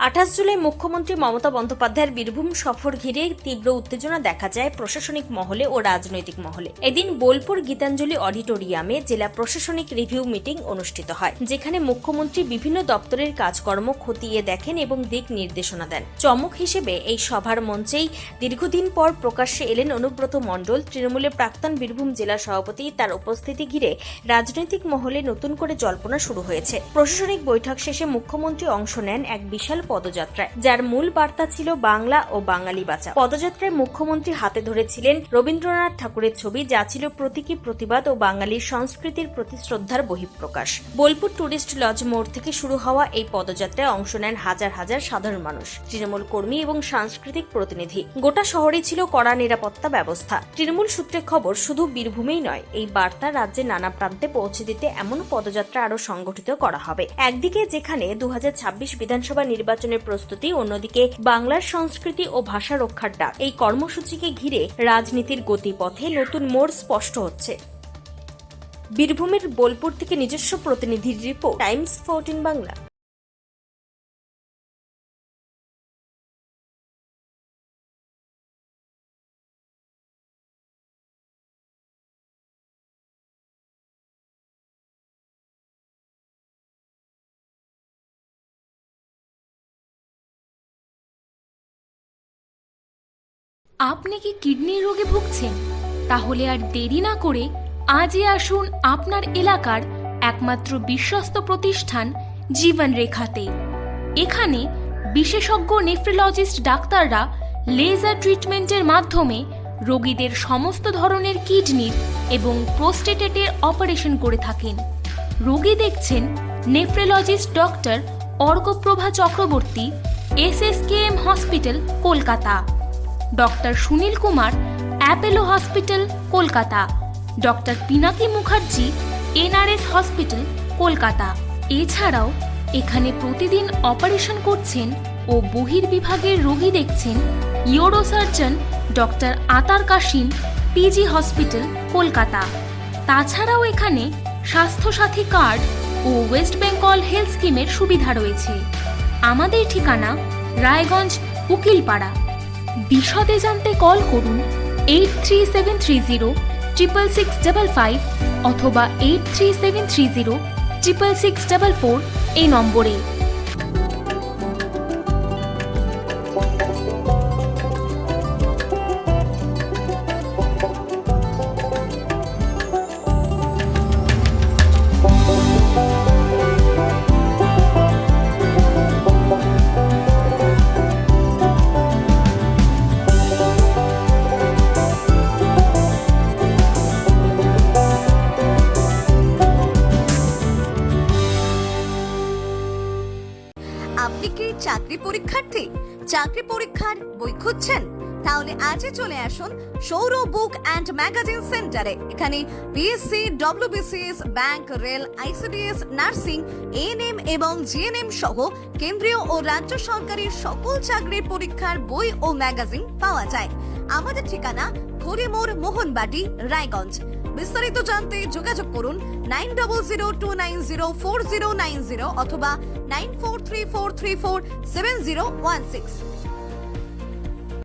28 জুলাই মুখ্যমন্ত্রী মমতা বন্দ্যোপাধ্যায়ের বীরভূম সফর ঘিরে তীব্র উত্তেজনা দেখা যায় প্রশাসনিক মহলে ও রাজনৈতিক মহলে। এদিন বোলপুর গীতাঞ্জলি অডিটোরিয়ামে জেলা প্রশাসনিক রিভিউ মিটিং অনুষ্ঠিত হয়, যেখানে মুখ্যমন্ত্রী বিভিন্ন দপ্তরের কাজকর্ম খতিয়ে দেখেন এবং দিক নির্দেশনা দেন। চমক হিসেবে এই সভার মঞ্চেই দীর্ঘদিন পর প্রকাশ্যে এলেন অনুব্রত মণ্ডল, তৃণমূলের প্রাক্তন বীরভূম জেলা সভাপতি। তার উপস্থিতি ঘিরে রাজনৈতিক মহলে নতুন করে জল্পনা শুরু হয়েছে। প্রশাসনিক বৈঠক শেষে মুখ্যমন্ত্রী অংশ নেন এক বিশাল পদযাত্রায়, যার মূল বার্তা ছিল বাংলা ও বাঙালি বাঁচাও। পদযাত্রায় মুখ্যমন্ত্রী হাতে ধরেছিলেন রবীন্দ্রনাথ ঠাকুরের ছবি, যা ছিল প্রতীকী প্রতিবাদ ও বাঙালির সংস্কৃতির প্রতি শ্রদ্ধার বহিঃপ্রকাশ। বোলপুর টুরিস্ট লজ মোড় থেকে শুরু হওয়া এই পদযাত্রায় অংশ নেন হাজার হাজার সাধারণ মানুষ, তৃণমূল কর্মী এবং সাংস্কৃতিক প্রতিনিধি। গোটা শহরে ছিল কড়া নিরাপত্তা ব্যবস্থা। তৃণমূল সূত্রে খবর, শুধু বীরভূমেই নয়, এই বার্তা রাজ্যের নানা প্রান্তে পৌঁছে দিতে এমন পদযাত্রা আরো সংগঠিত করা হবে। একদিকে যেখানে 2026 বিধানসভা নির্বাচনের প্রস্তুতি, অন্যদিকে বাংলার সংস্কৃতি ও ভাষা রক্ষার ডাক। এই কর্মসূচিকে ঘিরে রাজনীতির গতিপথে নতুন মোড় স্পষ্ট হচ্ছে। বীরভূমের বোলপুর থেকে নিজস্ব প্রতিনিধির রিপোর্ট, টাইমস 14 বাংলা। আপনি কি কিডনির রোগে ভুগছেন? তাহলে আর দেরি না করে আজই আসুন আপনার এলাকার একমাত্র বিশ্বস্ত প্রতিষ্ঠান জীবন রেখাতে। এখানে বিশেষজ্ঞ নেফ্রোলজিস্ট ডাক্তাররা লেজার ট্রিটমেন্টের মাধ্যমে রোগীদের সমস্ত ধরনের কিডনির এবং প্রোস্টেটের অপারেশন করে থাকেন। রোগী দেখছেন nephrologist doctor Arkaprava Chakraborty, SSKM hospital, Kolkata. Doctor Sunil Kumar, Apollo hospital, Kolkata. Doctor Pinaki Mukherjee, NRS hospital, Kolkata. এছাড়াও এখানে প্রতিদিন অপারেশন করছেন ও বহির্বিভাগের রোগী দেখছেন ইউরোসার্জন ডক্টর আতার কাশিম, PG হসপিটাল, কলকাতা। তাছাড়াও এখানে স্বাস্থ্যসাথী কার্ড ও ওয়েস্ট বেঙ্গল হেলথ স্কিমের সুবিধা রয়েছে। আমাদের ঠিকানা রায়গঞ্জ, উকিলপাড়া। বিশদে জানতে কল করুন 8373066655 অথবা 8373066644 এই নম্বরে। আপনি কি চাকরি পরীক্ষার্থী? চাকরি পরীক্ষার বই খুঁজছেন? তাহলে আজই চলে আসুন সৌর বুক অ্যান্ড ম্যাগাজিন সেন্টারে। এখানে BSc, WBCS, bank, rail, ICDS, nursing, ANM এবং GNM সহ কেন্দ্রীয় ও রাজ্য সরকারি সকল চাকরির পরীক্ষার বই ও ম্যাগাজিন পাওয়া যায়। আমাদের ঠিকানা ঘড়িমোড়, মোহনবাটি, রায়গঞ্জ। বিস্তারিত জানতে যোগাযোগ করুন 9002904090 অথবা 9434347016।